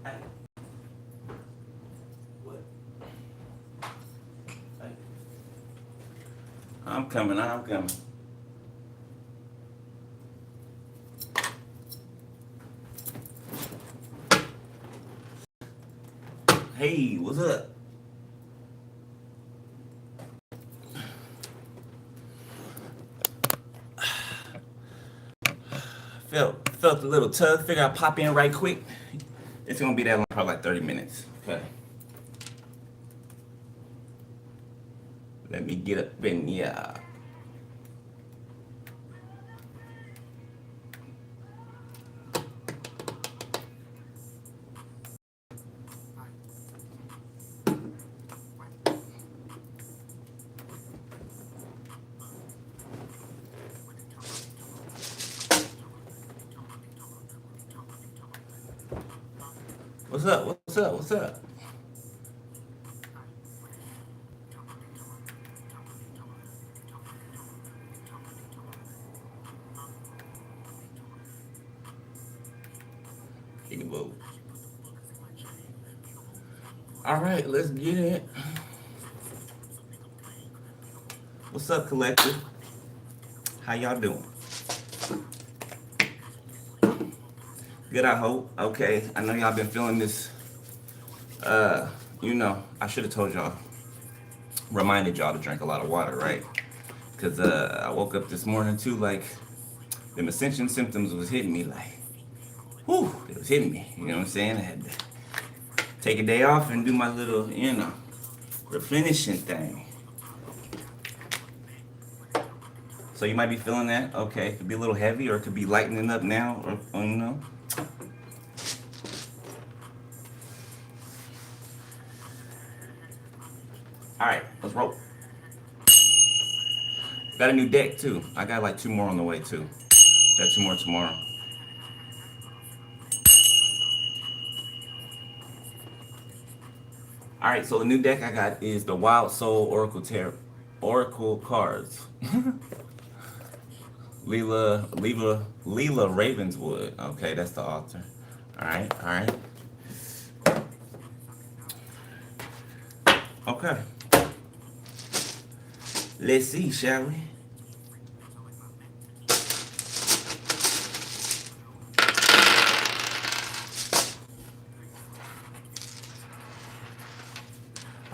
Hey. What? Hey. I'm coming. Hey, what's up? Felt a little tug. Figure I'd pop in right quick. It's gonna be that long, probably like 30 minutes. Okay. Let me get up in yeah. What's up? What's up? What's up? Kickable. All right, let's get it. What's up, collective? How y'all doing? Good, I hope. Okay, I know y'all been feeling this. I should have told y'all, reminded y'all to drink a lot of water, right? Because I woke up this morning too, like, them Ascension symptoms was hitting me, like, whew, it was hitting me. You know what I'm saying? I had to take a day off and do my little, replenishing thing. So you might be feeling that. Okay, it could be a little heavy, or it could be lightening up now, or. All right, let's roll. Got a new deck too. I got like 2 more on the way too. Got 2 more tomorrow. All right, so the new deck I got is the Wild Soul Oracle cards. Leela Ravenswood. Okay, that's the author. All right. Okay. Let's see, shall we?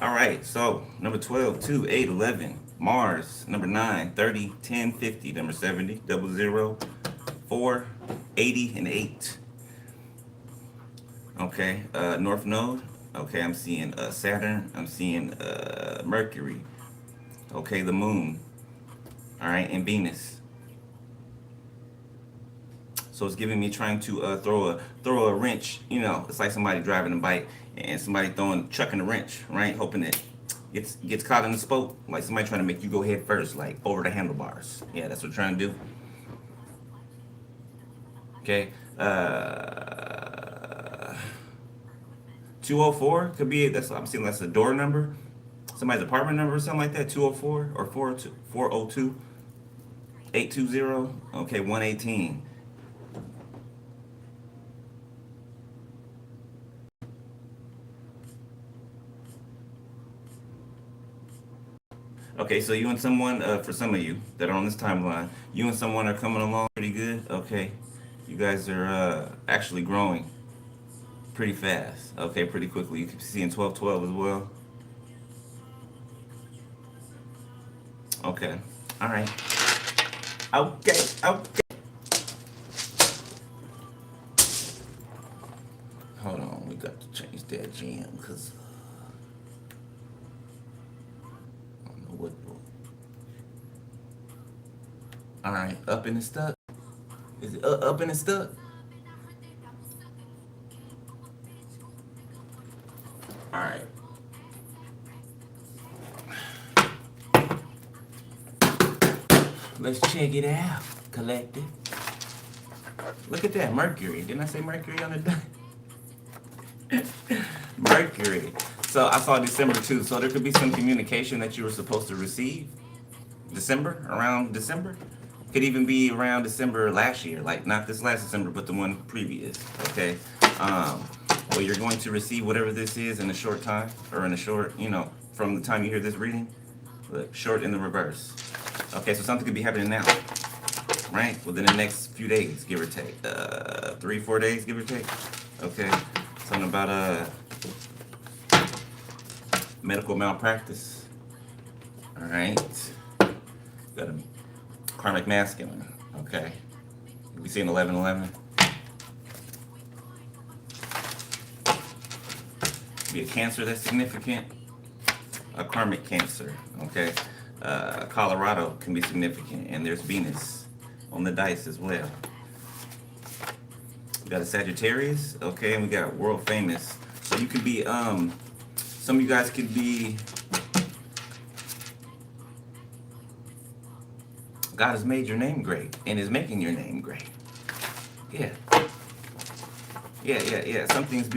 All right, so number 12, 2, 8, 11. Mars, number 9, 30, 10, 50. Number 70, 00, 4, 80, and 8. Okay, North Node. Okay, I'm seeing Saturn. I'm seeing Mercury. Okay, the Moon. All right, and Venus. So it's giving me trying to throw a wrench. It's like somebody driving a bike and somebody chucking a wrench, right? Hoping it gets caught in the spoke, like somebody trying to make you go head first, like over the handlebars. Yeah, that's what we're trying to do. Okay. 204 could be I'm seeing that's a door number, somebody's apartment number or something like that. 204 or 402 820. Okay, 118. Okay, so you and someone, for some of you that are on this timeline, you and someone are coming along pretty good. Okay, you guys are actually growing pretty fast. Okay, pretty quickly. You can see in 1212 as well. Okay, all right. Okay. Hold on, we got to change that jam because I don't know what. All right, up and it's stuck. Is it up and it's stuck? All right. Let's check it out, collective. Look at that, Mercury. Didn't I say Mercury on the dice? Mercury. So I saw December too. So there could be some communication that you were supposed to receive. Around December. Could even be around December last year, like not this last December, but the one previous. Okay. Well, you're going to receive whatever this is in a short time, or in a short, from the time you hear this reading. Look, short in the reverse. Okay, so something could be happening now, right? Within the next few days, give or take. 3-4 days, give or take. Okay, something about medical malpractice. All right, got a karmic masculine. Okay, we see an 11-11. Be a Cancer that's significant. A karmic Cancer. Okay, Colorado can be significant, and there's Venus on the dice as well. We got a Sagittarius. Okay, and we got world famous. So you could be some of you guys could be. God has made your name great and is making your name great. Yeah. Something's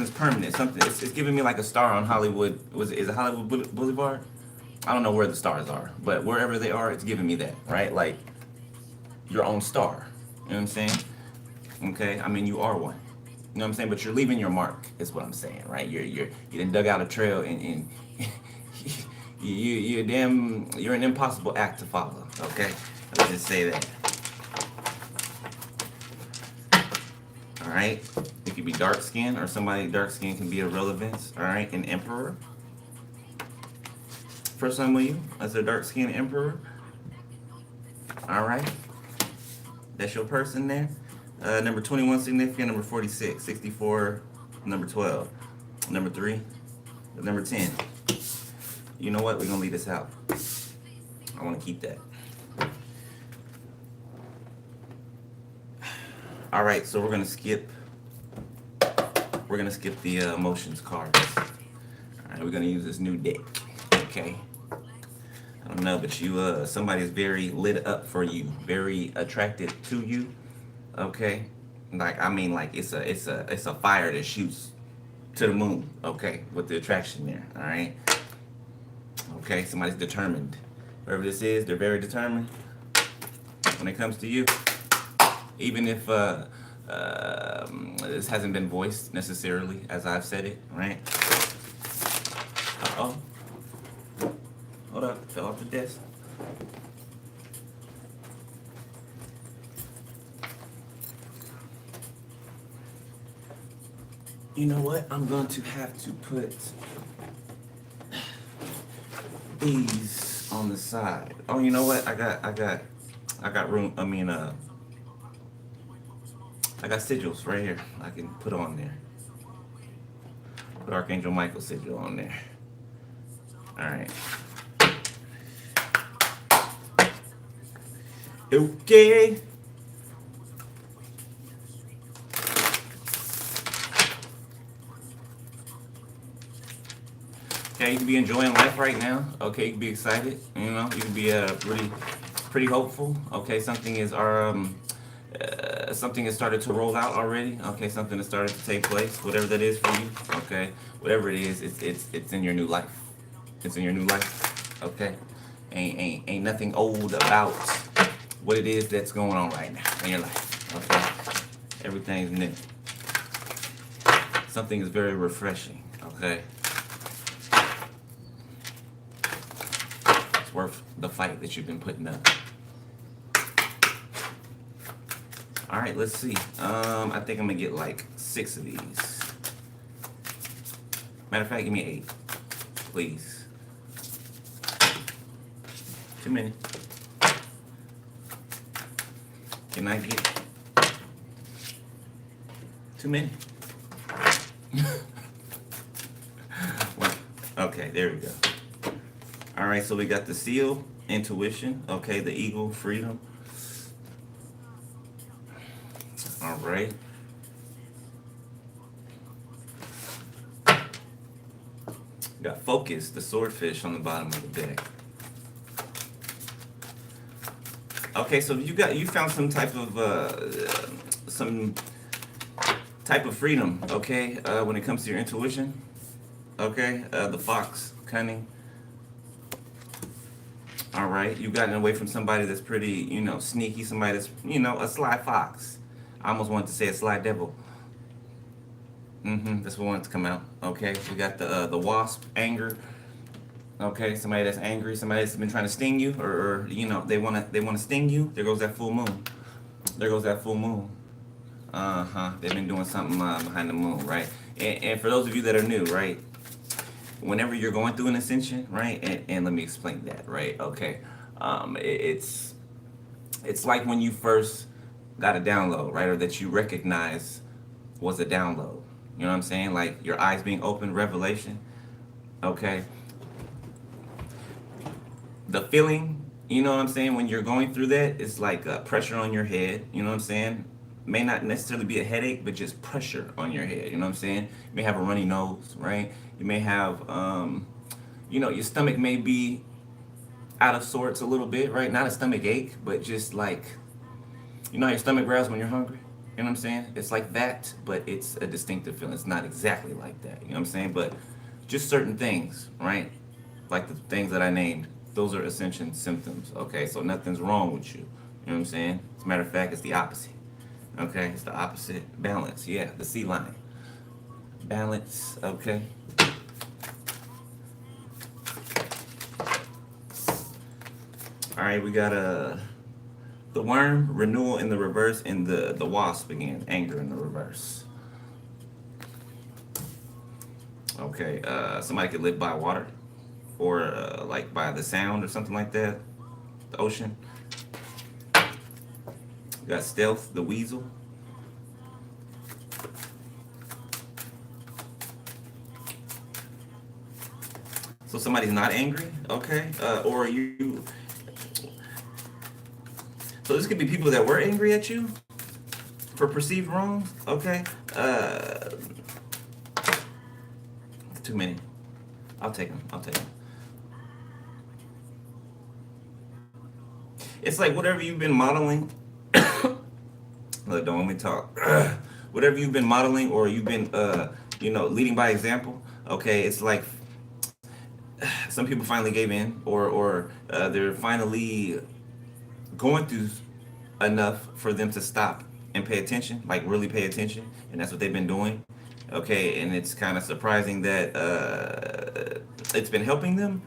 permanent. It's giving me like a star on Hollywood. Is it Hollywood Boulevard? I don't know where the stars are, but wherever they are, it's giving me that, right? Like your own star. You know what I'm saying? Okay. I mean, you are one. You know what I'm saying? But you're leaving your mark, is what I'm saying, right? You done dug out a trail and you're an impossible act to follow. Okay. Let's just say that. All right, it could be dark skin, or somebody dark skin can be a relevance. All right, an emperor. First time with you as a dark skin emperor. All right, that's your person there. Number 21 significant, number 46, 64, number 12, number 3, number 10. You know what? We're gonna leave this out. I want to keep that. All right, so we're gonna skip the emotions cards. All right, we're gonna use this new deck. Okay. I don't know, but you somebody's very lit up for you, very attracted to you. Okay. Like I mean, like it's a fire that shoots to the moon. Okay, with the attraction there. All right. Okay, somebody's determined. Whoever this is, they're very determined when it comes to you. Even if this hasn't been voiced necessarily as I've said it, right? Uh-oh. Hold up, fell off the desk. You know what? I'm going to have to put these on the side. Oh, you know what? I got room. I got sigils right here. I can put on there. Put Archangel Michael sigil on there. All right. Okay. Okay, you can be enjoying life right now. Okay, you can be excited. You know, you can be pretty hopeful. Okay, something has started to roll out already. Okay, something has started to take place. Whatever that is for you. Okay, whatever it is, it's in your new life. It's in your new life. Okay, ain't nothing old about what it is that's going on right now in your life. Okay, everything's new. Something is very refreshing. Okay. Worth the fight that you've been putting up. All right, let's see. I think I'm gonna get like 6 of these. Matter of fact, give me 8, please. Too many. Can I get too many? Well, okay, there we go. All right, so we got the seal, intuition. Okay, the eagle, freedom. All right. Got focus, the swordfish on the bottom of the deck. Okay, so you found some type of freedom. Okay, when it comes to your intuition. Okay, the fox, cunning. All right, you've gotten away from somebody that's pretty, sneaky, somebody that's, a sly fox. I almost wanted to say a sly devil. That's what wants to come out. Okay, we got the wasp, anger. Okay, somebody that's angry, somebody that's been trying to sting you, or you know they wanna sting you. There goes that full moon. There goes that full moon. They've been doing something behind the moon, right? And for those of you that are new, right? Whenever you're going through an ascension, right? And let me explain that, right? Okay, it's like when you first got a download, right? Or that you recognize was a download. You know what I'm saying? Like your eyes being open, revelation. Okay, the feeling, you know what I'm saying, when you're going through that, it's like pressure on your head, you know what I'm saying? May not necessarily be a headache, but just pressure on your head, you know what I'm saying? You may have a runny nose, right? You may have, your stomach may be out of sorts a little bit, right? Not a stomach ache, but just like, you know how your stomach growls when you're hungry? You know what I'm saying? It's like that, but it's a distinctive feeling. It's not exactly like that, you know what I'm saying? But just certain things, right? Like the things that I named, those are ascension symptoms. Okay, so nothing's wrong with you. You know what I'm saying? As a matter of fact, it's the opposite. Okay, it's the opposite. Balance, yeah, the C line. Balance, okay. All right, we got the worm, renewal in the reverse, and the wasp again, anger in the reverse. Okay, somebody could live by water, or like by the sound or something like that. The ocean. We got stealth, the weasel. So somebody's not angry, okay? Or you. So this could be people that were angry at you for perceived wrongs, okay? Too many. I'll take them. I'll take them. It's like whatever you've been modeling. Look, don't let me talk. Whatever you've been modeling, or you've been, leading by example. Okay, it's like some people finally gave in, or they're finally going through enough for them to stop and pay attention, like really pay attention, and that's what they've been doing. Okay, and it's kind of surprising that it's been helping them.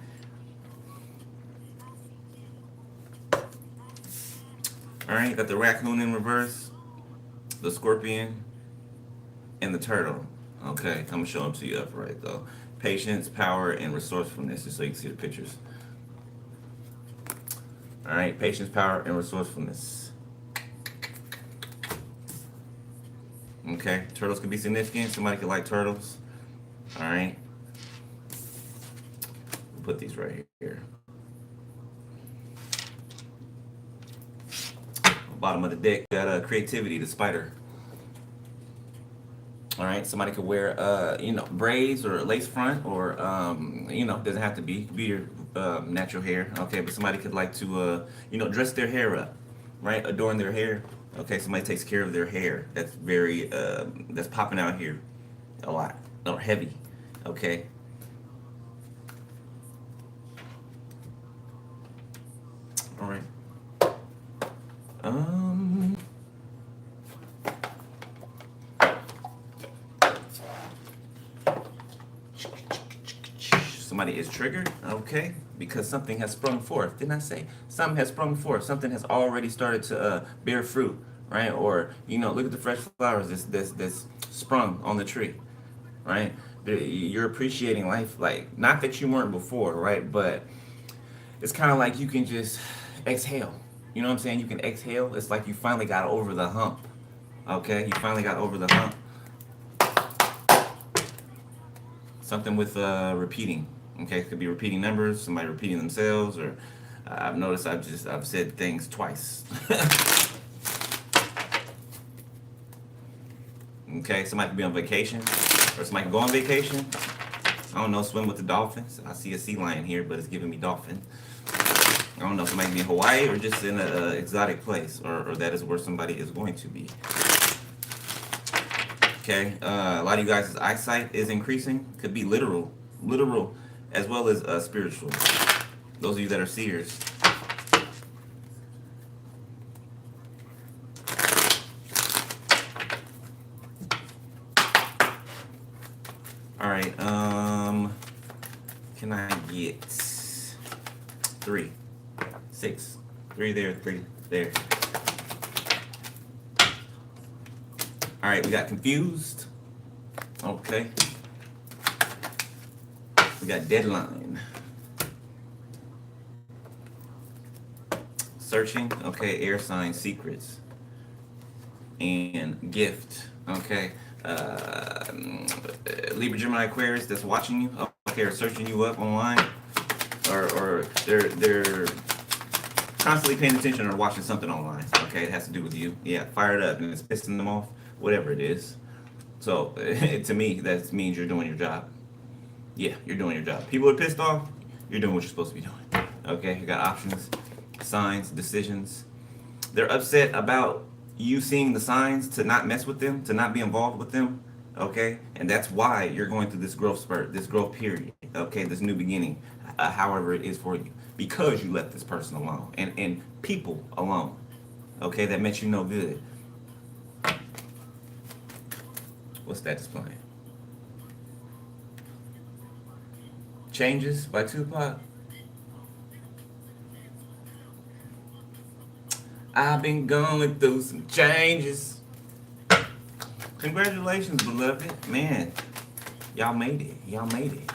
All right, got the raccoon in reverse, the scorpion, and the turtle. Okay, I'm gonna show them to you upright though. Patience, power, and resourcefulness, just so you can see the pictures. All right, patience, power, and resourcefulness. Okay, turtles can be significant. Somebody could like turtles. All right, we'll put these right here. Bottom of the deck, got creativity, the spider. All right, somebody could wear, braids or lace front, or doesn't have to be. It could be your natural hair. Okay, but somebody could like to, dress their hair up, right? Adorn their hair. Okay, somebody takes care of their hair. That's very, that's popping out here a lot, or heavy. Okay. All right. Um. Somebody is triggered, okay, because something has sprung forth. Didn't I say something has sprung forth? Something has already started to bear fruit, right? Or look at the fresh flowers this sprung on the tree, right? You're appreciating life, like not that you weren't before, right? But it's kind of like you can just exhale. You know what I'm saying? You can exhale. It's like you finally got over the hump. Okay, you finally got over the hump. Something with repeating. Okay, it could be repeating numbers, somebody repeating themselves, or I've noticed I've said things twice. Okay, somebody could be on vacation, or somebody can go on vacation. I don't know, swim with the dolphins. I see a sea lion here, but it's giving me dolphin. I don't know, somebody can be in Hawaii or just in an exotic place, or that is where somebody is going to be. Okay, a lot of you guys' eyesight is increasing. Could be literal, as well as spiritual. Those of you that are seers. All right. Can I get 3, 6, 3 there, 3 there. All right, we got confused. Okay. We got deadline. Searching. Okay, air sign secrets. And gift. Okay. Libra, Gemini, Aquarius that's watching you. Okay, or searching you up online. Or they're constantly paying attention or watching something online. Okay, it has to do with you. Yeah, fired up and it's pissing them off. Whatever it is. So to me, that means you're doing your job. Yeah, you're doing your job. People are pissed off, you're doing what you're supposed to be doing. Okay, you got options, signs, decisions. They're upset about you seeing the signs to not mess with them, to not be involved with them. Okay, and that's why you're going through this growth spurt, this growth period. Okay, this new beginning, however it is for you, because you left this person alone and people alone. Okay, that meant you no good. What's that displaying? Changes by Tupac. I've been going through some changes. Congratulations, beloved. Man, y'all made it. Y'all made it.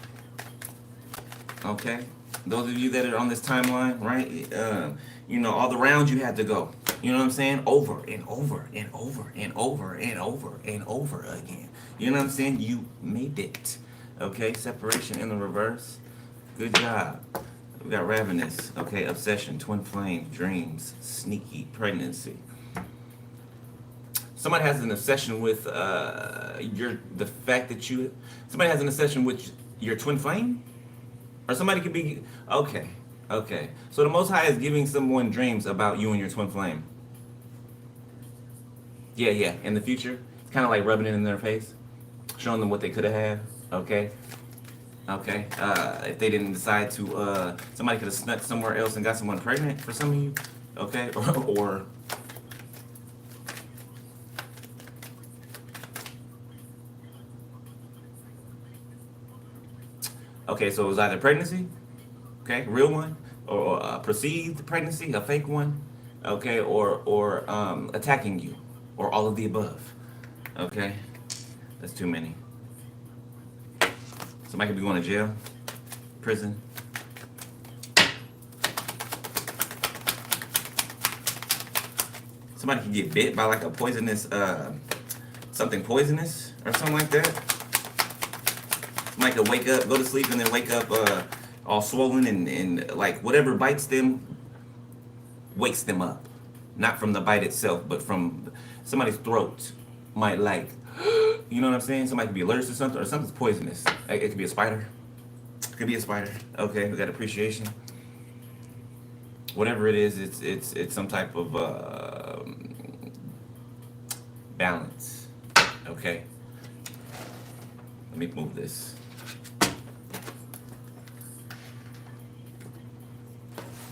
Okay? Those of you that are on this timeline, right? You know, all the rounds you had to go. You know what I'm saying? Over and over and over and over and over and over again. You know what I'm saying? You made it. Okay? Separation in the reverse. Good job. We got ravenous. Okay? Obsession, twin flame, dreams, sneaky, pregnancy. Somebody has an obsession with the fact that you. Somebody has an obsession with your twin flame, or somebody could be okay. Okay, so the Most High is giving someone dreams about you and your twin flame. Yeah. In the future, it's kind of like rubbing it in their face, showing them what they could have had. Okay. If they didn't decide to, somebody could have snuck somewhere else and got someone pregnant for some of you. Okay, or okay, so it was either pregnancy, okay, real one, or a perceived pregnancy, a fake one, okay, or attacking you, or all of the above, okay. That's too many. Somebody could be going to jail, prison. Somebody could get bit by like a poisonous, something poisonous or something like that. Somebody could wake up, go to sleep, and then wake up all swollen and like whatever bites them wakes them up. Not from the bite itself, but from somebody's throat might like, you know what I'm saying? Somebody could be allergic to something, or something's poisonous. It could be a spider. It could be a spider. Okay, we got appreciation. Whatever it is, it's some type of balance. Okay. Let me move this.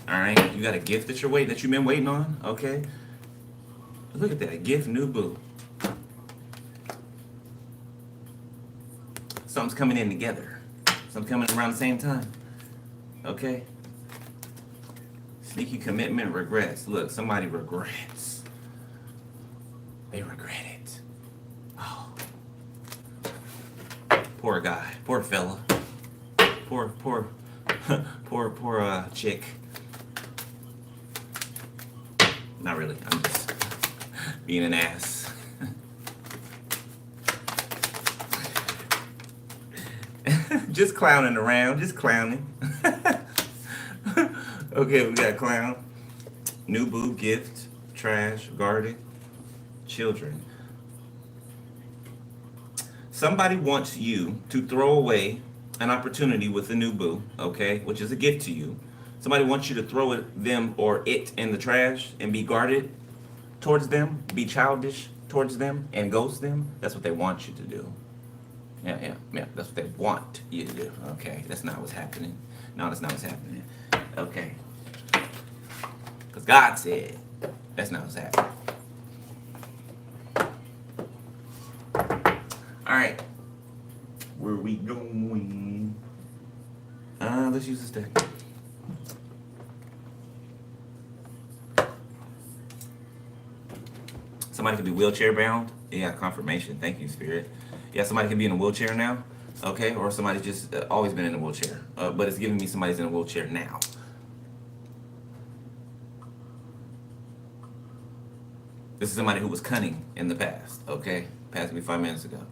All right, you got a gift that you've been waiting on. Okay. Look at that gift, new boo. Something's coming in together. Something coming around the same time. Okay. Sneaky commitment, regrets. Look, somebody regrets. They regret it. Oh. Poor guy. Poor fella. Poor chick. Not really. I'm just being an ass. Just clowning around. Just clowning. Okay, we got clown. New boo, gift, trash, guarded, children. Somebody wants you to throw away an opportunity with a new boo, okay, which is a gift to you. Somebody wants you to throw them or it in the trash and be guarded towards them, be childish towards them, and ghost them. That's what they want you to do. Yeah. That's what they want you to do. Okay, that's not what's happening. No, that's not what's happening. Okay. Because God said that's not what's happening. All right. Where we we going? Let's use this deck. Somebody could be wheelchair bound. Yeah, confirmation. Thank you, Spirit. Yeah, somebody could be in a wheelchair now. Okay, or somebody's just always been in a wheelchair. But it's giving me somebody's in a wheelchair now. This is somebody who was cunning in the past. Okay, passed me 5 minutes ago.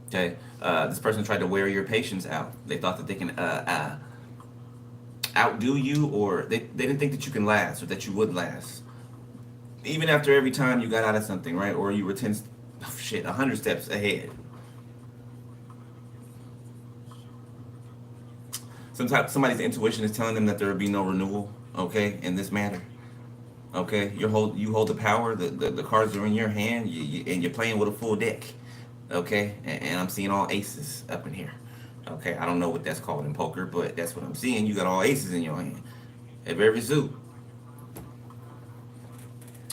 Okay, this person tried to wear your patience out. They thought that they can outdo you, or they didn't think that you can last or that you would last. Even after every time you got out of something, right? Or you were 100 steps ahead. Sometimes somebody's intuition is telling them that there will be no renewal, okay, in this matter. Okay, you hold the power. The cards are in your hand, and you're playing with a full deck. Okay, and I'm seeing all aces up in here. Okay, I don't know what that's called in poker, but that's what I'm seeing. You got all aces in your hand of every suit.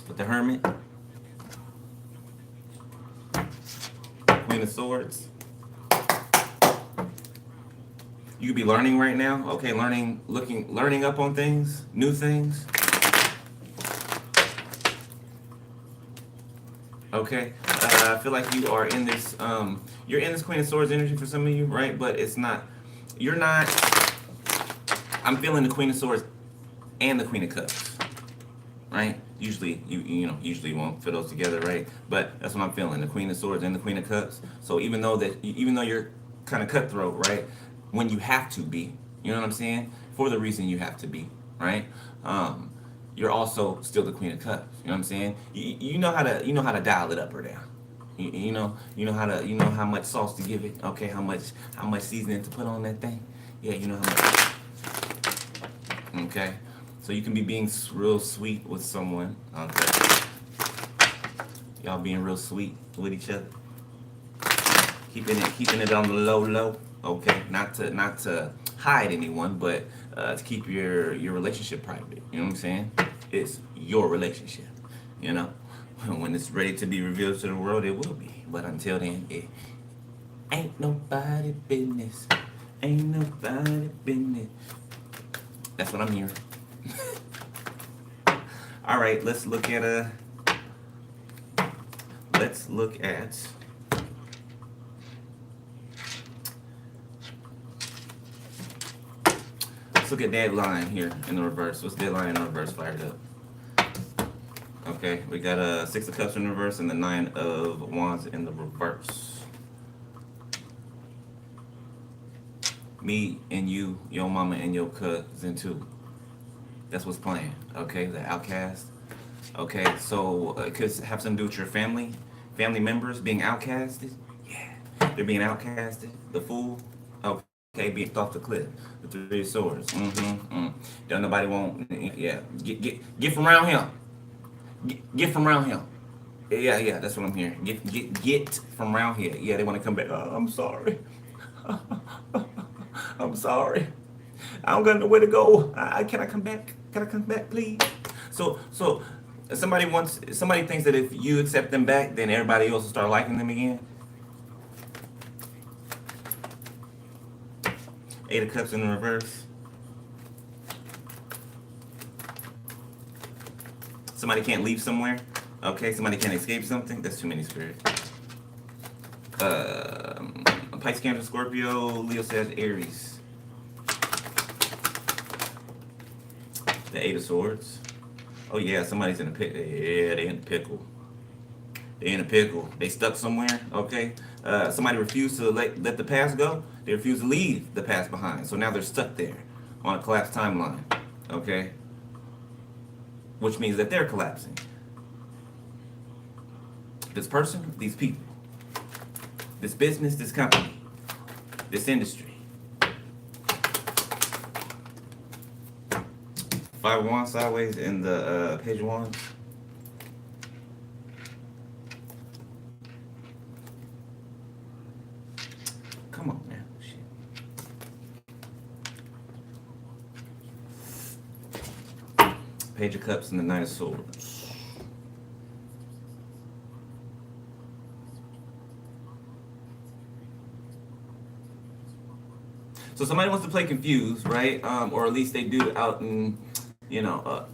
With the Hermit, Queen of Swords. You could be learning right now. Okay, learning up on things, new things. Okay, I feel like you are in this. You're in this Queen of Swords energy for some of you, right? But it's not. You're not. I'm feeling the Queen of Swords and the Queen of Cups, right? Usually, usually you won't fit those together, right? But that's what I'm feeling: the Queen of Swords and the Queen of Cups. So even though you're kind of cutthroat, right? When you have to be, you know what I'm saying? For the reason you have to be, right? You're also still the Queen of Cups. You know what I'm saying? You know how to dial it up or down. You know how much sauce to give it. Okay, how much seasoning to put on that thing. Yeah, you know how much. Okay, so you can be being real sweet with someone. Okay, y'all being real sweet with each other. Keeping it on the low. Okay, not to hide anyone, but to keep your relationship private. You know what I'm saying? It's your relationship. You know, when it's ready to be revealed to the world, it will be. But until then, it ain't nobody business. Ain't nobody business. That's what I'm hearing. All right, let's look at Let's look at deadline here in the reverse. What's deadline in the reverse fired up? Okay, we got a 6 of Cups in reverse and the 9 of Wands in the reverse. Me and you, your mama and your cousin too. That's what's playing. Okay, the outcast. Okay, so it could have something to do with your family members being outcasted. Yeah, they're being outcasted. The Fool. Okay, being off the cliff. The 3 of Swords. Don't nobody want. Yeah, get from around him. Get from around him. Yeah, that's what I'm hearing. Get from around here. Yeah, they want to come back. Oh, I'm sorry. I'm sorry. I don't got nowhere to go. Can I come back? Can I come back, please? So somebody thinks that if you accept them back, then everybody else will start liking them again. 8 of Cups in the reverse. Somebody can't leave somewhere. Okay, somebody can't escape something. That's too many spirits. Pisces, Cancer, Scorpio, Leo, Sag, Aries. The 8 of Swords. Oh yeah, somebody's in a pickle. Yeah, they in a pickle. They in a pickle. They stuck somewhere. Okay. Somebody refused to let the past go. They refused to leave the past behind. So now they're stuck there on a collapsed timeline. Okay. Which means that they're collapsing. This person, these people, this business, this company, this industry. 5 of Wands sideways in the Page of Wands. Come on, man. Shit. Page of Cups and the 9 of Swords. So somebody wants to play confused, right? Or at least they do out in,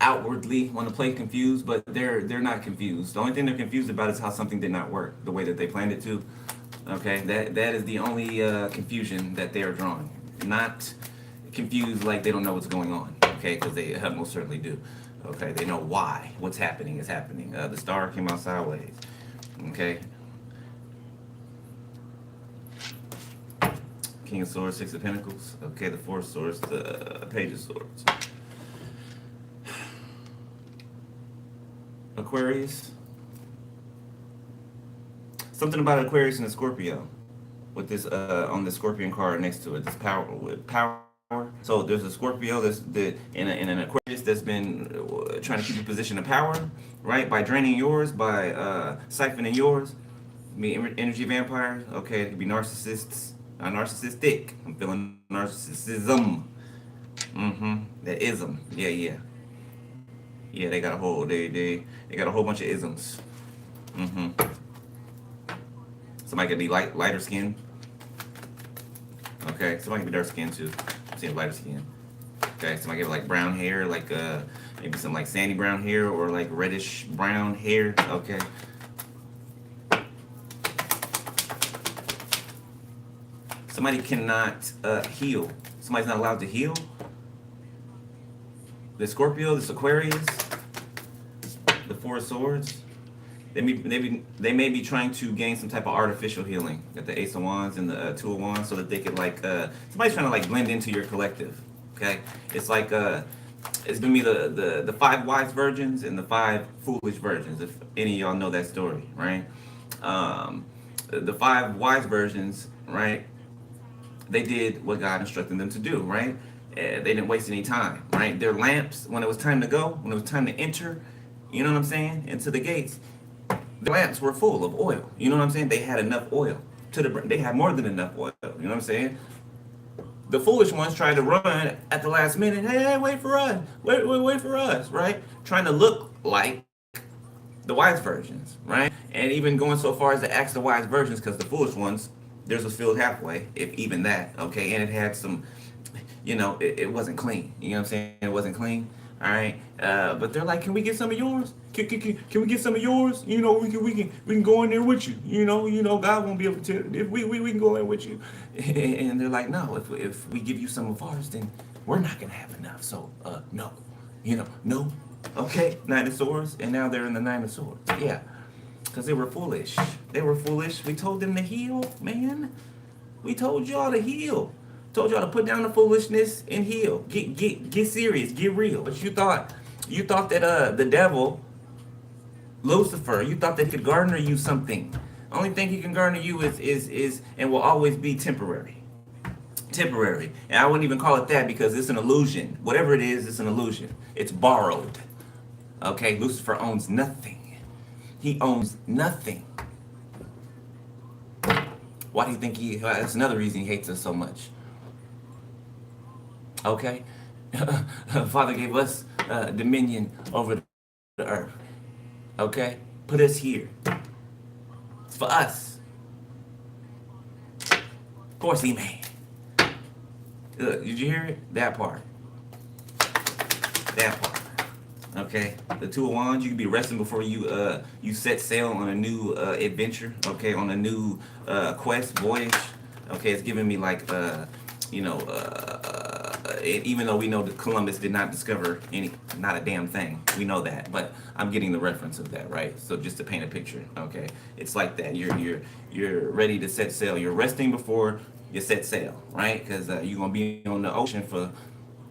outwardly want to play confused, but they're not confused. The only thing they're confused about is how something did not work the way that they planned it to. Okay, that is the only confusion that they are drawing. Not confused like they don't know what's going on. Okay, because they most certainly do. Okay, they know why what's happening is happening. The star came out sideways. Okay. King of Swords, Six of Pentacles. Okay, the Four of Swords, the Page of Swords. Aquarius. Something about Aquarius and a Scorpio. With this on the Scorpion card next to it. This power with power. So there's a Scorpio that's in an Aquarius that's been trying to keep a position of power, right? By draining yours, by siphoning yours. Me energy vampires. Okay, it could be narcissists. Narcissistic. I'm feeling narcissism. That ism. Yeah. They got a whole they got a whole bunch of isms. Somebody could be lighter skin. Okay, somebody could be dark skin too. I'm seeing lighter skin. Okay, somebody get like brown hair, like maybe some like sandy brown hair or like reddish brown hair. Okay. Somebody cannot heal. Somebody's not allowed to heal. The Scorpio, this Aquarius, the Four of Swords. They may be trying to gain some type of artificial healing at the Ace of Wands and the Two of Wands, so that they could like somebody's trying to like blend into your collective. Okay, it's like it's gonna be the five wise virgins and the five foolish virgins. If any of y'all know that story, right? The five wise virgins, right? They did what God instructed them to do, right? They didn't waste any time, right? Their lamps, when it was time to go, when it was time to enter, you know what I'm saying, into the gates, the lamps were full of oil. You know what I'm saying? They had enough oil they had more than enough oil. You know what I'm saying? The foolish ones tried to run at the last minute. Hey, wait for us. Wait for us, right? Trying to look like the wise virgins, right? And even going so far as to ask the wise virgins, because the foolish ones, theirs was filled halfway, if even that, okay? And it had some, it wasn't clean. You know what I'm saying? It wasn't clean. All right, but they're like, can we get some of yours? Can we get some of yours? We can go in there with you. God won't be able to. If we can go in with you, and they're like, no. If we give you some of ours, then we're not gonna have enough. So no, no. Okay, Nine of Swords, and now they're in the Nine of Swords. Yeah, because they were foolish. They were foolish. We told them to heal, man. We told y'all to heal. Told y'all to put down the foolishness and heal. Get serious. Get real. But you thought that the devil, Lucifer, you thought that he could garner you something. Only thing he can garner you is and will always be temporary. Temporary. And I wouldn't even call it that because it's an illusion. Whatever it is, it's an illusion. It's borrowed. Okay? Lucifer owns nothing. He owns nothing. Why do you think that's another reason he hates us so much. Okay? Father gave us dominion over the earth. Okay? Put us here. It's for us. Of course he made. Did you hear it? That part. That part. Okay? The Two of Wands, you can be resting before you set sail on a new adventure. Okay? On a new quest, voyage. Okay? It's giving me like, even though we know that Columbus did not discover not a damn thing. We know that, but I'm getting the reference of that, right? So just to paint a picture, okay? It's like that. You're ready to set sail. You're resting before you set sail, right? Because you're gonna be on the ocean for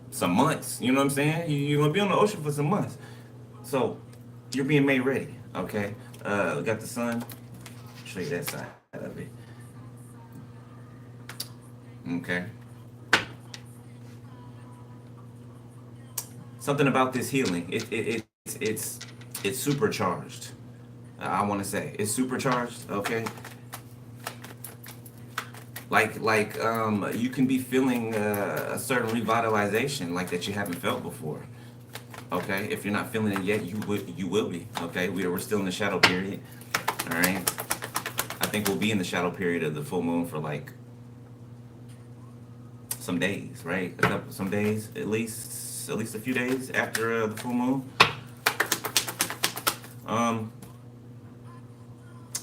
some months. You know what I'm saying? You're gonna be on the ocean for some months. So you're being made ready, okay? We got the sun. I'll show you that side of it. Okay. Something about this healing. It's supercharged. I want to say it's supercharged. Okay. Like you can be feeling a certain revitalization like that you haven't felt before. Okay. If you're not feeling it yet, you will be. Okay. We're still in the shadow period. All right. I think we'll be in the shadow period of the full moon for like some days, right? Some days, at least a few days after the full moon.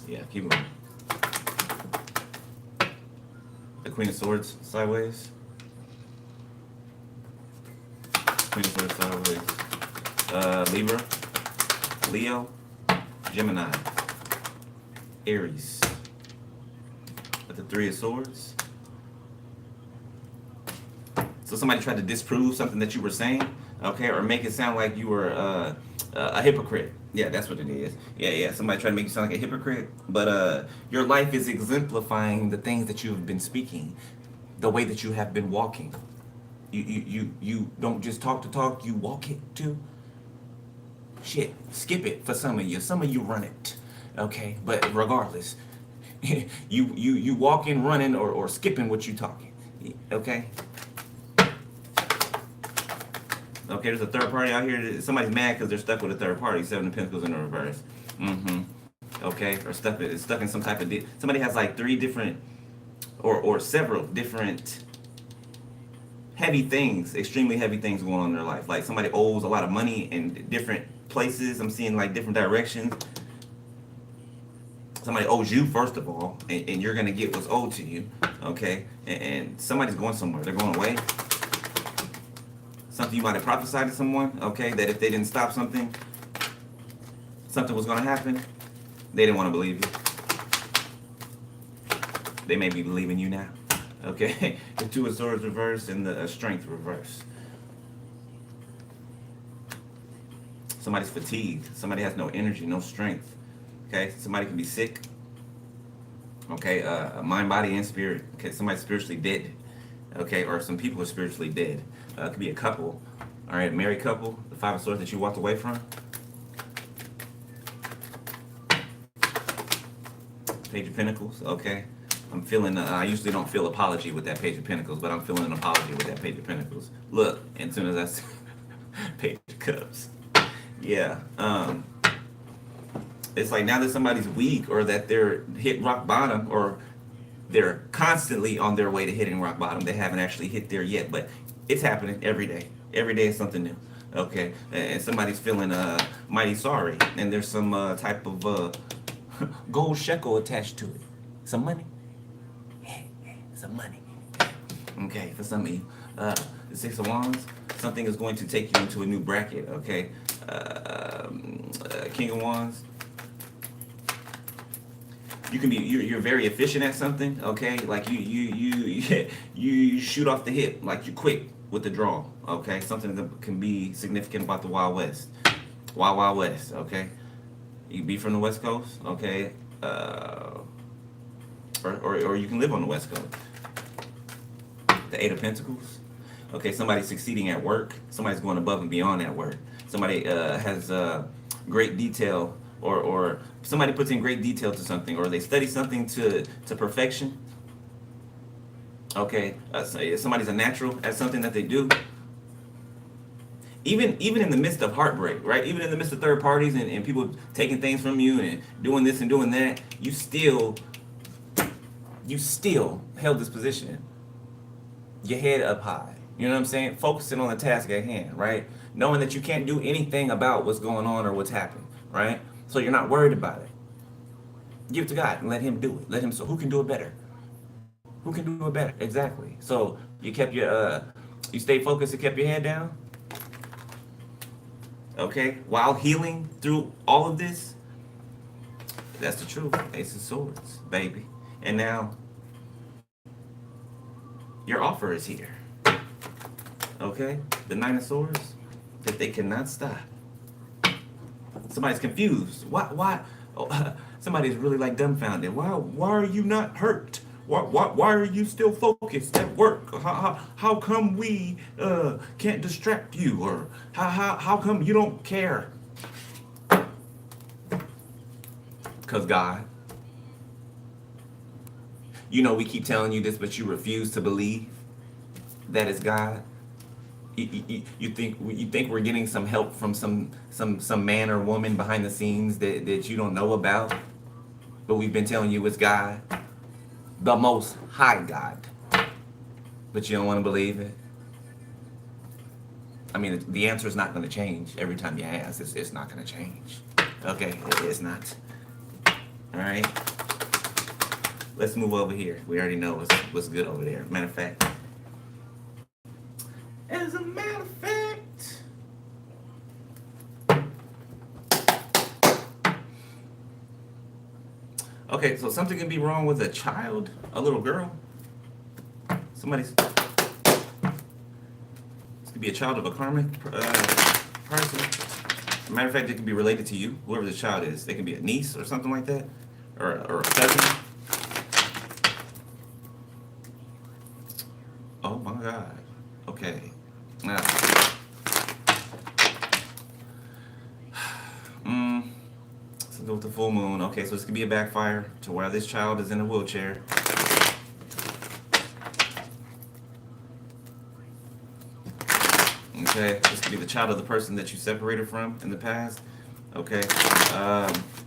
Yeah, keep moving. The Queen of Swords sideways. Queen of Swords sideways. Libra, Leo, Gemini, Aries. With the Three of Swords. So somebody tried to disprove something that you were saying, okay, or make it sound like you were a hypocrite. Yeah, that's what it is. Yeah. Somebody tried to make you sound like a hypocrite, but your life is exemplifying the things that you have been speaking, the way that you have been walking. You don't just talk the talk, you walk it too. Shit, skip it for some of you. Some of you run it, okay. But regardless, you walking, running, or skipping what you talking, okay. Okay, there's a third party out here. Somebody's mad because they're stuck with a third party. Seven of Pentacles in the reverse. Okay, or stuck in some type of somebody has like 3 different or several different heavy things, extremely heavy things going on in their life. Like somebody owes a lot of money in different places. I'm seeing like different directions. Somebody owes you first of all, and you're gonna get what's owed to you. Okay, and somebody's going somewhere. They're going away. Something you might have prophesied to someone, okay, that if they didn't stop something was going to happen. They didn't want to believe you. They may be believing you now, okay. The Two of Swords reversed and the Strength reversed. Somebody's fatigued. Somebody has no energy, no strength, okay. Somebody can be sick, okay, mind, body, and spirit. Okay, somebody's spiritually dead, okay, or some people are spiritually dead. It could be a couple, all right, a married couple, the Five of Swords that you walked away from. Page of Pentacles, okay. I'm feeling, I usually don't feel apology with that Page of Pentacles, but I'm feeling an apology with that Page of Pentacles. Look, and as soon as I see Page of Cups, yeah. It's like now that somebody's weak or that they're hit rock bottom or they're constantly on their way to hitting rock bottom. They haven't actually hit there yet, but it's happening every day. Every day is something new. Okay, and somebody's feeling mighty sorry, and there's some type of gold shekel attached to it. Some money. Yeah, some money. Okay, for some of you, the Six of Wands. Something is going to take you into a new bracket. Okay, King of Wands. You can be you're very efficient at something, okay? Like you shoot off the hip, like you quick with the draw, okay? Something that can be significant about the Wild West. Wild West, okay? You can be from the West Coast, okay? Or you can live on the West Coast. The Eight of Pentacles. Okay, somebody's succeeding at work. Somebody's going above and beyond at work. Somebody has great detail or somebody puts in great detail to something, or they study something to perfection. Okay, somebody's a natural at something that they do. Even in the midst of heartbreak, right? Even in the midst of third parties and people taking things from you and doing this and doing that, you still held this position. Your head up high. You know what I'm saying? Focusing on the task at hand, right? Knowing that you can't do anything about what's going on or what's happening, right? So you're not worried about it. Give it to God and let Him do it. Let Him. So who can do it better? Who can do it better? Exactly. So you kept your you stayed focused and kept your head down. Okay, while healing through all of this. That's the truth. Ace of Swords, baby. And now your offer is here. Okay, the Nine of Swords that they cannot stop. Somebody's confused. Why? Oh, somebody's really like dumbfounded. Why are you not hurt? Why are you still focused at work? How come we can't distract you? Or how come you don't care? Because God. You know we keep telling you this, but you refuse to believe that it's God. You think we're getting some help from some man or woman behind the scenes that you don't know about, but we've been telling you it's God, the Most High God, but you don't want to believe it. I mean, the answer is not going to change every time you ask. It's not going to change. Okay, it's not. All right. Let's move over here. We already know what's good over there. Matter of fact, as a matter of fact, okay. So something can be wrong with a child, a little girl. Somebody's. Could be a child of a karmic person. As a matter of fact, it could be related to you, whoever the child is. They can be a niece or something like that, or a cousin. Oh my God. Okay. Now, something with the full moon. Okay, so this could be a backfire to where this child is in a wheelchair. Okay, this could be the child of the person that you separated from in the past. Okay,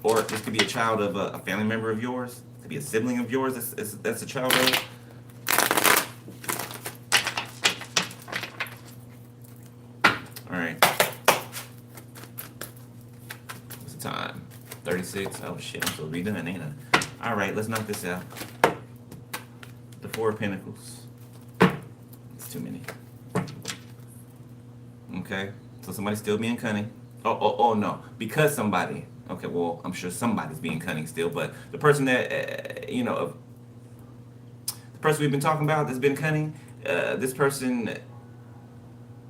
or this could be a child of a family member of yours. It could be a sibling of yours. That's a child of. All right. What's the time? 36. Oh shit, I'm supposed to be done, ain't I? All right, let's knock this out. The Four of Pentacles. It's too many. Okay, so somebody's still being cunning. Oh no, because somebody. Okay, well, I'm sure somebody's being cunning still, but the person that, the person we've been talking about that's been cunning, this person,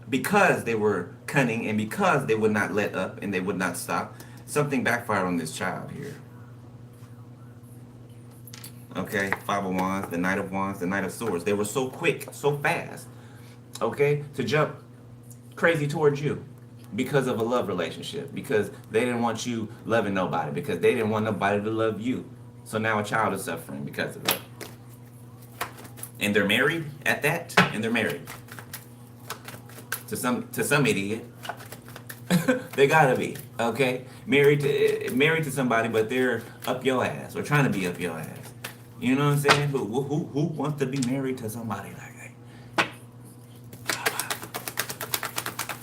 because they were cunning and because they would not let up and they would not stop, something backfired on this child here. Okay, Five of Wands, the Knight of Wands, the Knight of Swords. They were so quick, so fast, okay, to jump crazy towards you because of a love relationship, because they didn't want you loving nobody, because they didn't want nobody to love you. So now a child is suffering because of it. And they're married at that, and they're married to some idiot. They gotta be, okay? Married to somebody, but they're up your ass or trying to be up your ass. You know what I'm saying? Who wants to be married to somebody like that?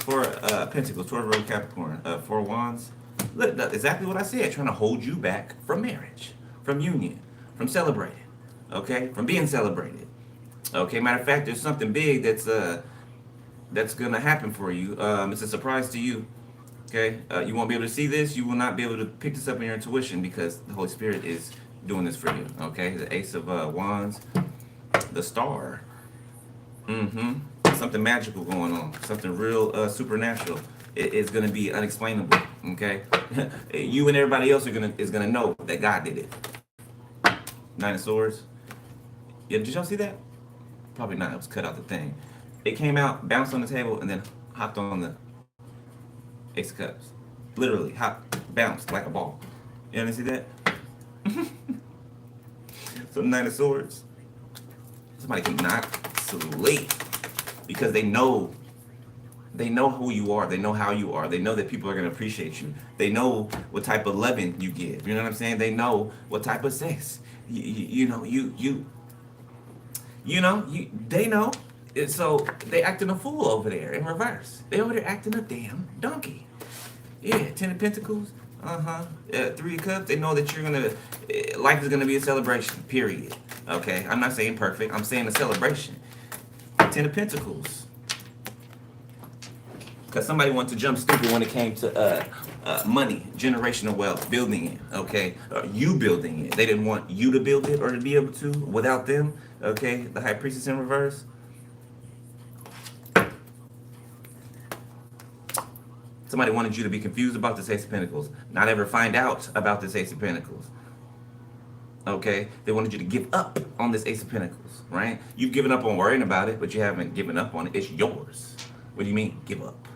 Four Pentacles, Taurus, Virgo, Capricorn, Four Wands. Look, exactly what I said. Trying to hold you back from marriage, from union, from celebrating, okay, from being celebrated. Okay, matter of fact, there's something big that's gonna happen for you. It's a surprise to you. Okay, you won't be able to see this. You will not be able to pick this up in your intuition because the Holy Spirit is doing this for you. Okay, the Ace of Wands, the Star. Something magical going on, something real supernatural. It's gonna be unexplainable. Okay, you and everybody else is gonna know that God did it. Nine of Swords. Yeah, did y'all see that? Probably not. It was cut out the thing. It came out, bounced on the table, and then hopped on the Ace of Cups. Literally, bounced like a ball. You ever see that? So Nine of Swords. Somebody cannot sleep because they know who you are. They know how you are. They know that people are going to appreciate you. They know what type of loving you give. You know what I'm saying? They know what type of sex. They know. So they acting a fool over there in reverse. They over there acting a damn donkey. Yeah, Ten of Pentacles. Three of Cups. They know that you're gonna. Life is gonna be a celebration. Period. Okay. I'm not saying perfect. I'm saying a celebration. Ten of Pentacles. Because somebody wanted to jump stupid when it came to money, generational wealth, building it. Okay. You building it. They didn't want you to build it or to be able to without them. Okay. The High Priestess in reverse. Somebody wanted you to be confused about this Ace of Pentacles, not ever find out about this Ace of Pentacles. Okay? They wanted you to give up on this Ace of Pentacles, right? You've given up on worrying about it, but you haven't given up on it. It's yours. What do you mean, give up?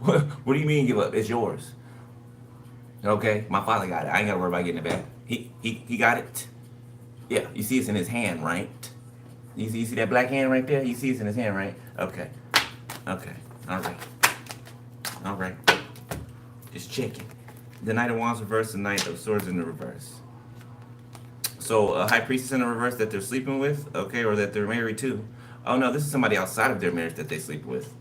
What do you mean, give up? It's yours. Okay? My father got it. I ain't got to worry about getting it back. He got it. Yeah, you see it's in his hand, right? You see that black hand right there? You see it's in his hand, right? Okay. Okay. All right. All right. Just checking. The Knight of Wands reverse, the Knight of Swords in the reverse. So a High Priestess in the reverse that they're sleeping with, okay, or that they're married to, Oh no, this is somebody outside of their marriage that they sleep with.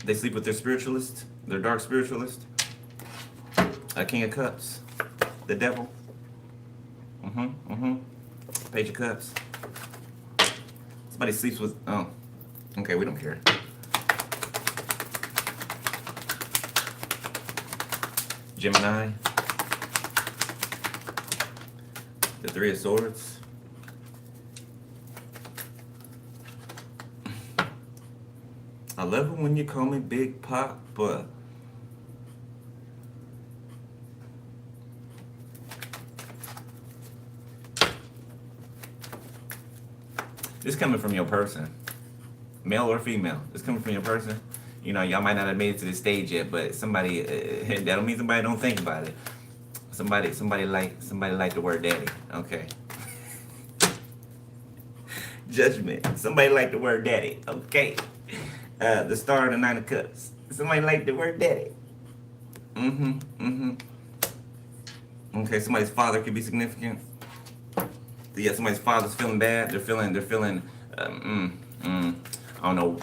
They sleep with their spiritualist, their dark spiritualist. A King of Cups, the devil. Page of Cups. Somebody sleeps with, oh, okay, we don't care. Gemini. The Three of Swords. I love it when you call me Big Pop, but this coming from your person, male or female. This coming from your person. You know, y'all might not have made it to this stage yet, but somebody that don't mean somebody don't think about it. Somebody like the word daddy. Okay. Judgment. Somebody like the word daddy. Okay. The Star and the Nine of Cups. Somebody like the word daddy. Okay, somebody's father could be significant. Yeah, somebody's father's feeling bad. They're feeling. I don't know.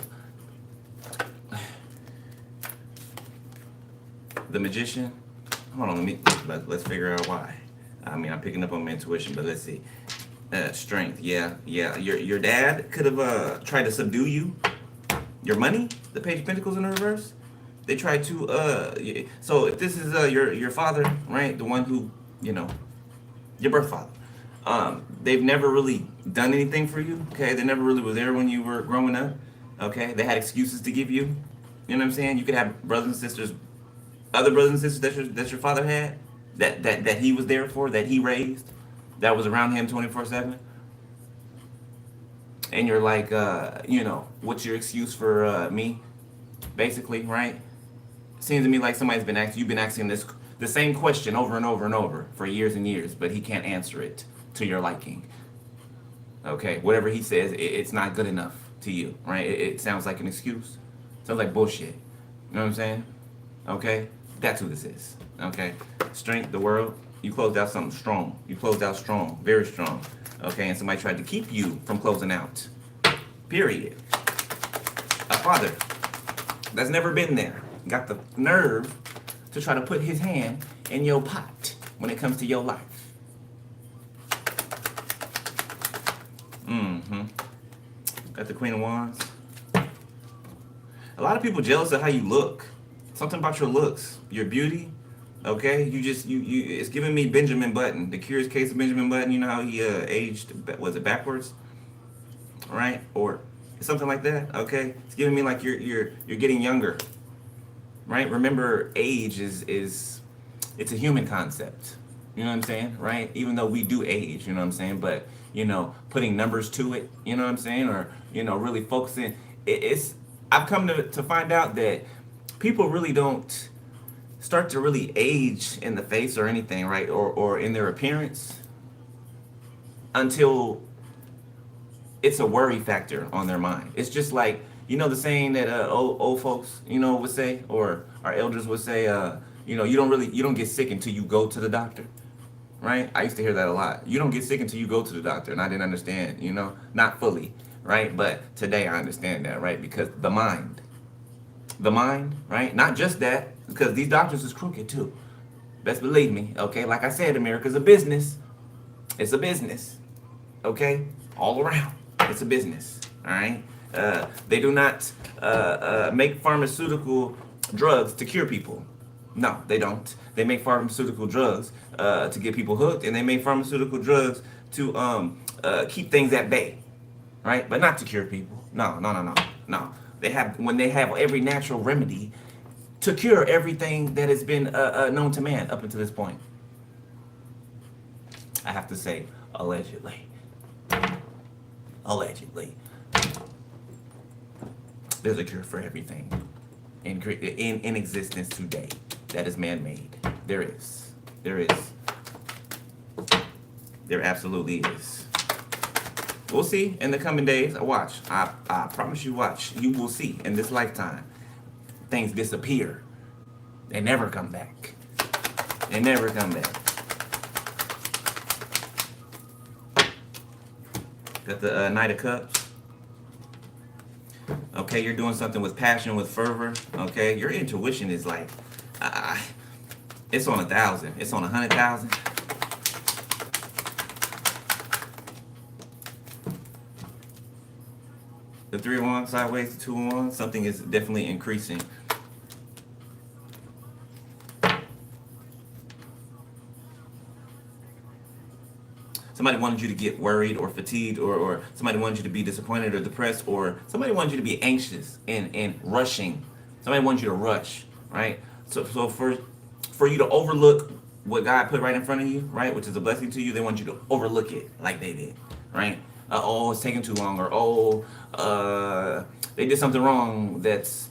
The Magician. Hold on, let's figure out why. I mean, I'm picking up on my intuition, but let's see. Strength. Yeah. Your dad could have tried to subdue you. Your money. The Page of Pentacles in the reverse. They tried to. So if this is your father, right, the one who, you know, your birth father. They've never really done anything for you. Okay, they never really were there when you were growing up. Okay, they had excuses to give you. You know what I'm saying? You could have brothers and sisters, other brothers and sisters that your father had, that he was there for, that he raised, that was around him 24/7. And you're like, you know, what's your excuse for me? Basically, right? Seems to me like somebody's been asking, you've been asking the same question over and over and over for years and years, but he can't answer it to your liking. Okay, whatever he says, it's not good enough to you, right? It sounds like an excuse. Sounds like bullshit. You know what I'm saying? Okay, that's who this is. Okay, Strength, the World. You closed out something strong. You closed out strong, very strong. Okay, and somebody tried to keep you from closing out. Period. A father that's never been there got the nerve to try to put his hand in your pot when it comes to your life. Got the Queen of Wands. A lot of people jealous of how you look. Something about your looks, your beauty. Okay, you it's giving me Benjamin Button, the Curious Case of Benjamin Button. You know how he aged, was it backwards, right, or something like that? Okay, it's giving me like you're getting younger, right? Remember, age is it's a human concept. You know what I'm saying, right? Even though we do age, you know what I'm saying, but you know, putting numbers to it, you know what I'm saying, or you know, really focusing. It's I've come to find out that people really don't start to really age in the face or anything, right? Or in their appearance until it's a worry factor on their mind. It's just like, you know, the saying that old folks, you know, would say, or our elders would say, you know, you don't get sick until you go to the doctor, right? I used to hear that a lot. You don't get sick until you go to the doctor, and I didn't understand, you know, not fully, right? But today I understand that, right? Because the mind, right? Not just that, because these doctors is crooked too. Best believe me, okay? Like I said, America's a business. It's a business, okay? All around, it's a business, all right? They do not make pharmaceutical drugs to cure people. No, they don't. They make pharmaceutical drugs to get people hooked, and they make pharmaceutical drugs to keep things at bay, right? But not to cure people. No. They have every natural remedy to cure everything that has been known to man up until this point. I have to say, allegedly. Allegedly. There's a cure for everything in existence today that is man-made. There is. There absolutely is. We'll see in the coming days. Watch. I promise you, watch. You will see in this lifetime. Things disappear. They never come back. They never come back. Got the Knight of Cups. Okay, you're doing something with passion, with fervor. Okay, your intuition is like, uh, it's on 1,000. It's on 100,000. The 3 of Wands sideways, the 2 of Wands. Something is definitely increasing. Somebody wanted you to get worried or fatigued, or somebody wanted you to be disappointed or depressed, or somebody wanted you to be anxious and rushing. Somebody wanted you to rush, right? So for you to overlook what God put right in front of you, right, which is a blessing to you, they want you to overlook it like they did, right? Oh, it's taking too long, or they did something wrong that's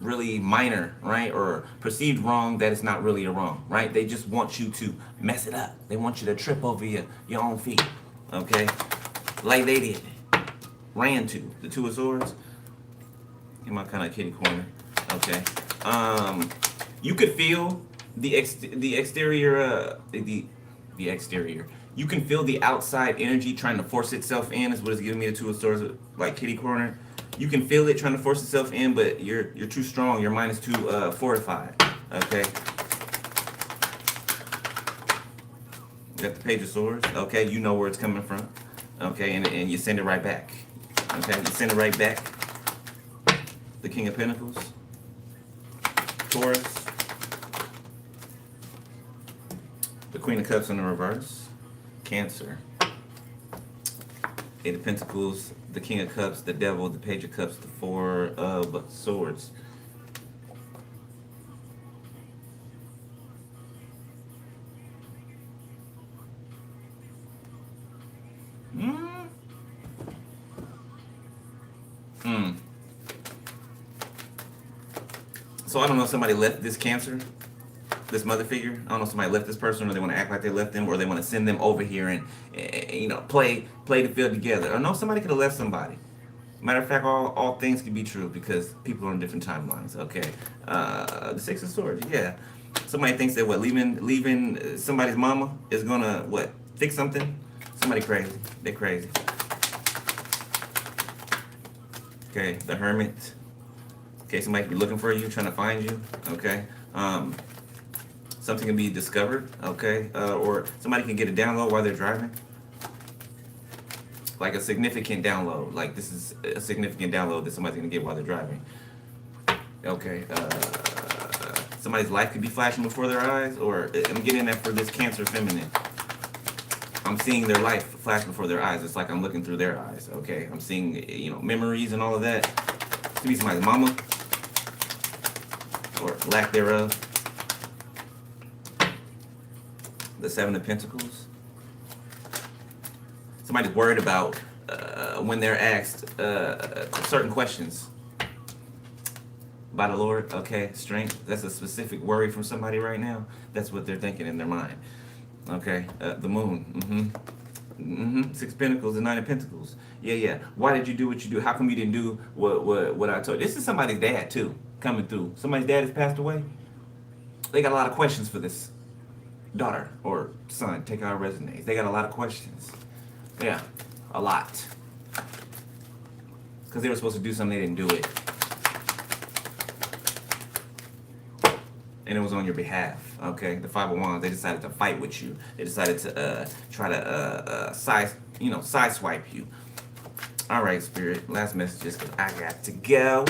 really minor, right? Or perceived wrong that is not really a wrong, right? They just want you to mess it up. They want you to trip over your own feet, okay? Like they did. Ran to the 2 of Swords. In my kind of kitty corner, okay? You could feel the exterior, the exterior. You can feel the outside energy trying to force itself in. Is what is giving me the 2 of Swords, like kitty corner. You can feel it trying to force itself in, but you're too strong. Your mind is too fortified. Okay. You got the Page of Swords. Okay, you know where it's coming from. Okay, and you send it right back. Okay, you send it right back. The King of Pentacles. Taurus. The Queen of Cups in the reverse. Cancer. 8 of Pentacles, the King of Cups, the Devil, the Page of Cups, the 4 of Swords. So I don't know if somebody left this Cancer, this mother figure. I don't know if somebody left this person, or they want to act like they left them, or they want to send them over here and you know, play the field together. Or no, somebody could have left somebody. Matter of fact, all things can be true because people are on different timelines. Okay, the 6 of Swords. Yeah, somebody thinks that leaving somebody's mama is gonna fix something. Somebody crazy. They're crazy. Okay, the Hermit. Okay, somebody could be looking for you, trying to find you. Okay, something can be discovered. Okay, or somebody can get a download while they're driving. Like a significant download. Like this is a significant download that somebody's gonna get while they're driving. Okay, somebody's life could be flashing before their eyes, or I'm getting that for this Cancer feminine. I'm seeing their life flash before their eyes. It's like I'm looking through their eyes. Okay, I'm seeing, you know, memories and all of that. It could be somebody's mama, or lack thereof. The 7 of Pentacles. Somebody's worried about when they're asked certain questions by the Lord. Okay, strength. That's a specific worry from somebody right now. That's what they're thinking in their mind. Okay, the Moon. 6 of Pentacles and 9 of Pentacles. Yeah. Why did you do what you do? How come you didn't do what I told you? This is somebody's dad too, coming through. Somebody's dad has passed away. They got a lot of questions for this daughter or son. Take our resumes. They got a lot of questions. Yeah, a lot. Because they were supposed to do something, they didn't do it. And it was on your behalf. Okay, the 5 of Wands, they decided to fight with you. They decided to try to sideswipe you. All right, Spirit. Last messages, because I got to go.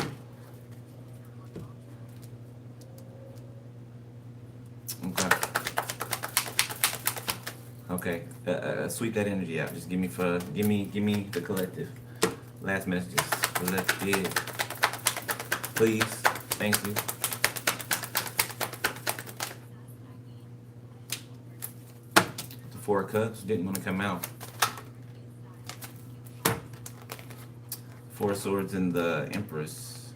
Okay. Sweep that energy out. Just give me the collective. Last messages. Collective. Please. Thank you. The 4 of Cups didn't want to come out. 4 of Swords and the Empress.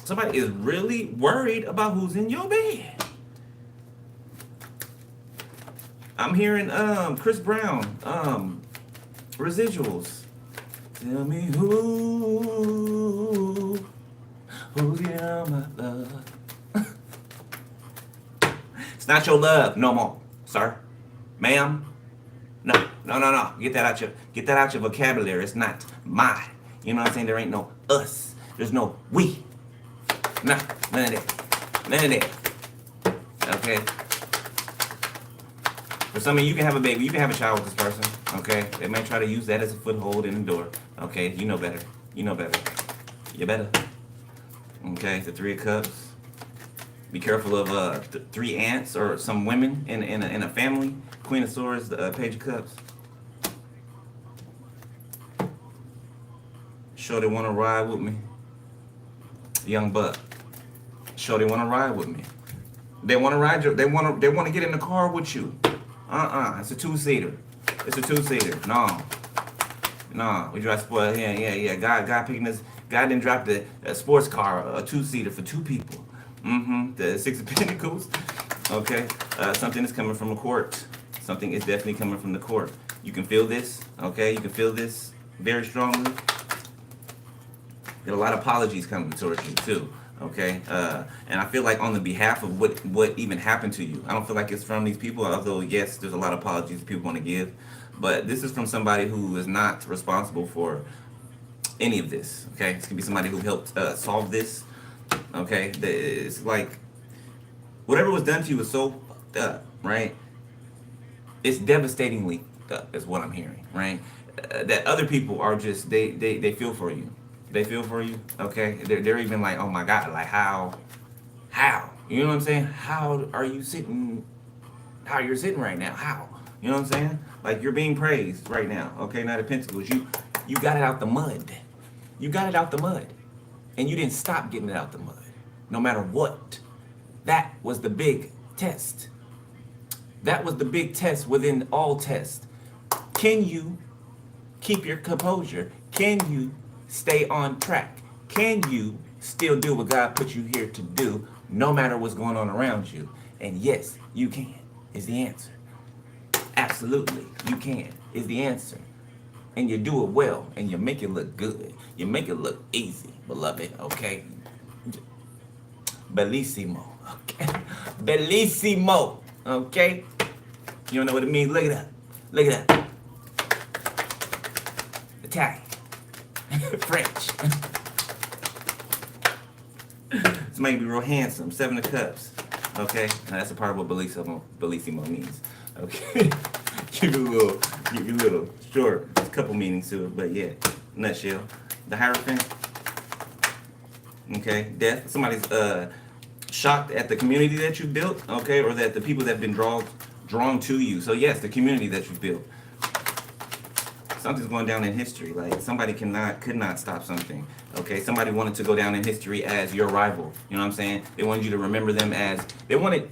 Somebody is really worried about who's in your bed. I'm hearing Chris Brown, Residuals. Tell me who's yeah, my love. It's not your love no more, sir, ma'am. No. Get that out your vocabulary. It's not my. You know what I'm saying? There ain't no us. There's no we. Nah, none of that. None of that. Okay? For some of you, you can have a baby. You can have a child with this person. Okay? They may try to use that as a foothold in the door. Okay? You know better. You know better. You better. Okay? The Three of Cups. Be careful of three ants or some women in a family. Queen of Swords, the Page of Cups. Sure they want to ride with me. Young buck. Sure they want to ride with me. They want to ride you. They want to get in the car with you. It's a two-seater. It's a two-seater. No. We drive sport. Yeah. God picking this. God didn't drop the sports car, a two-seater for two people. The Six of Pentacles. Okay. Something is coming from the court. Something is definitely coming from the court. You can feel this. Okay. You can feel this very strongly. There are a lot of apologies coming towards you too. Okay. And I feel like on the behalf of what even happened to you, I don't feel like it's from these people. Although yes, there's a lot of apologies people want to give, but this is from somebody who is not responsible for any of this. Okay. This could be somebody who helped solve this. Okay, it's like whatever was done to you was so fucked up, right? It's devastatingly fucked up, is what I'm hearing, right? That other people are just they feel for you, they feel for you. Okay, they're even like, oh my God, like how, you know what I'm saying? How are you sitting? How you're sitting right now? How? You know what I'm saying? Like you're being praised right now. Okay, Knight of Pentacles, you got it out the mud. You got it out the mud. And you didn't stop getting it out the mud, no matter what. That was the big test. That was the big test within all tests. Can you keep your composure? Can you stay on track? Can you still do what God put you here to do, no matter what's going on around you? And yes, you can, is the answer. Absolutely, you can, is the answer. And you do it well, and you make it look good. You make it look easy, beloved, okay? Bellissimo, okay? Bellissimo, okay? You don't know what it means? Look at that. Look at that. Italian. French. Somebody be real handsome. Seven of Cups, okay? Now that's a part of what bellissimo means, okay? Give you a little short. There's a couple meanings to it, but yeah, nutshell. The Hierophant. Okay, death. Somebody's shocked at the community that you built, okay, or that the people that have been drawn to you. So yes, the community that you built. Something's going down in history. Like somebody could not stop something. Okay, somebody wanted to go down in history as your rival. You know what I'm saying? They wanted you to remember them as they wanted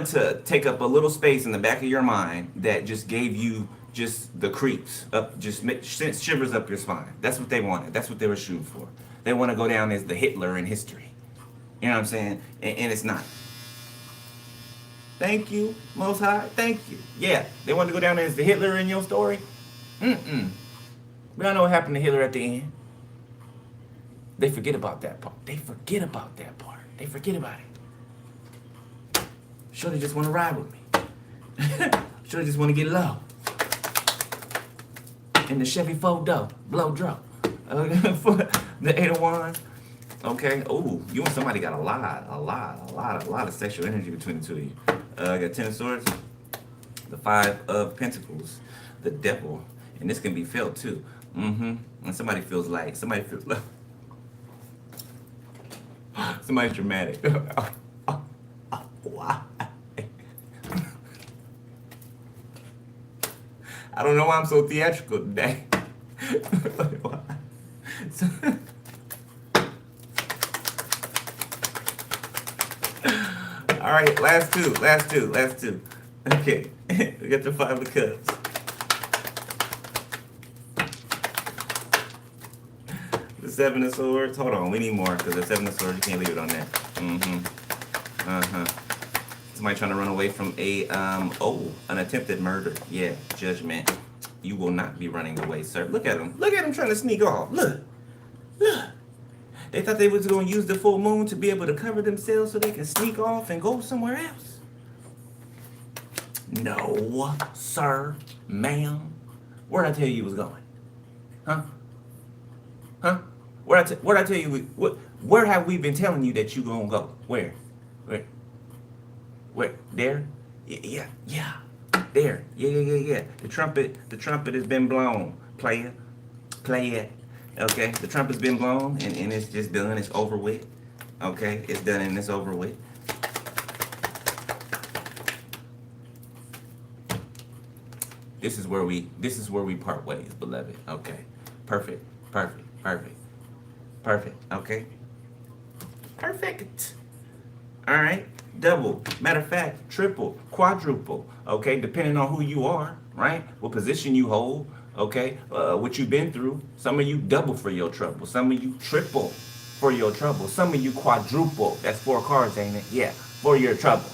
to take up a little space in the back of your mind that just gave you just the creeps up, just sent shivers up your spine. That's what they wanted. That's what they were shooting for. They want to go down as the Hitler in history. You know what I'm saying? And it's not. Thank you, Most High. Thank you. Yeah, they want to go down there as the Hitler in your story. We don't know what happened to Hitler at the end. They forget about that part. They forget about that part. They forget about it. Sure, they just want to ride with me. Sure, they just want to get low. In the Chevy 4-door, blow drop. The 8 of Wands. Okay. Oh, you and somebody got a lot of sexual energy between the two of you. Got 10 of Swords, the 5 of Pentacles, the Devil, and this can be felt too. And somebody feels like somebody's dramatic. Why? I don't know why I'm so theatrical today. All right, last two. Okay, we got the 5 of Cups. The 7 of Swords. Hold on, we need more because the 7 of Swords, you can't leave it on there. Somebody trying to run away from an attempted murder. Yeah, judgment. You will not be running away, sir. Look at him. Look at him trying to sneak off. Look. They thought they was going to use the full moon to be able to cover themselves so they can sneak off and go somewhere else. No, sir, ma'am. Where'd I tell you was going? Huh? Huh? Where'd I tell you? Where have we been telling you that you gonna go? Where? Where? Where? There? Yeah, yeah. There. Yeah. The trumpet has been blown. Player. Play it. Okay? The trumpet's been blown and it's just done. It's over with. Okay? It's done and it's over with. This is where we part ways, beloved. Okay. Perfect. Okay. Perfect. All right. Double. Matter of fact, triple, quadruple. Okay. Depending on who you are, right? What position you hold. Okay. What you've been through. Some of you double for your trouble. Some of you triple for your trouble. Some of you quadruple. That's 4 cards, ain't it? Yeah. For your trouble.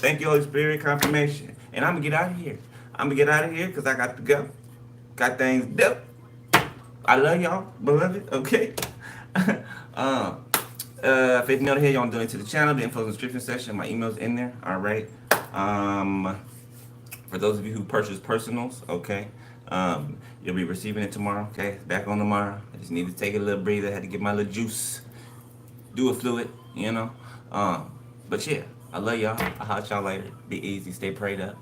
Thank you, Holy Spirit, confirmation. And I'm going to get out of here. Because I got to go. Got things done. I love y'all, beloved. Okay. If you know the hell y'all donate to the channel, the info's in the description section. My email's in there. All right. For those of you who purchase personals, okay, you'll be receiving it tomorrow. Okay, back on tomorrow. I just need to take a little breather. I had to get my little juice, do a fluid, you know. But yeah, I love y'all. I'll holler at y'all later. Be easy. Stay prayed up.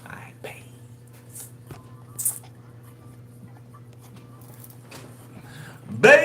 All right, bye. Bye.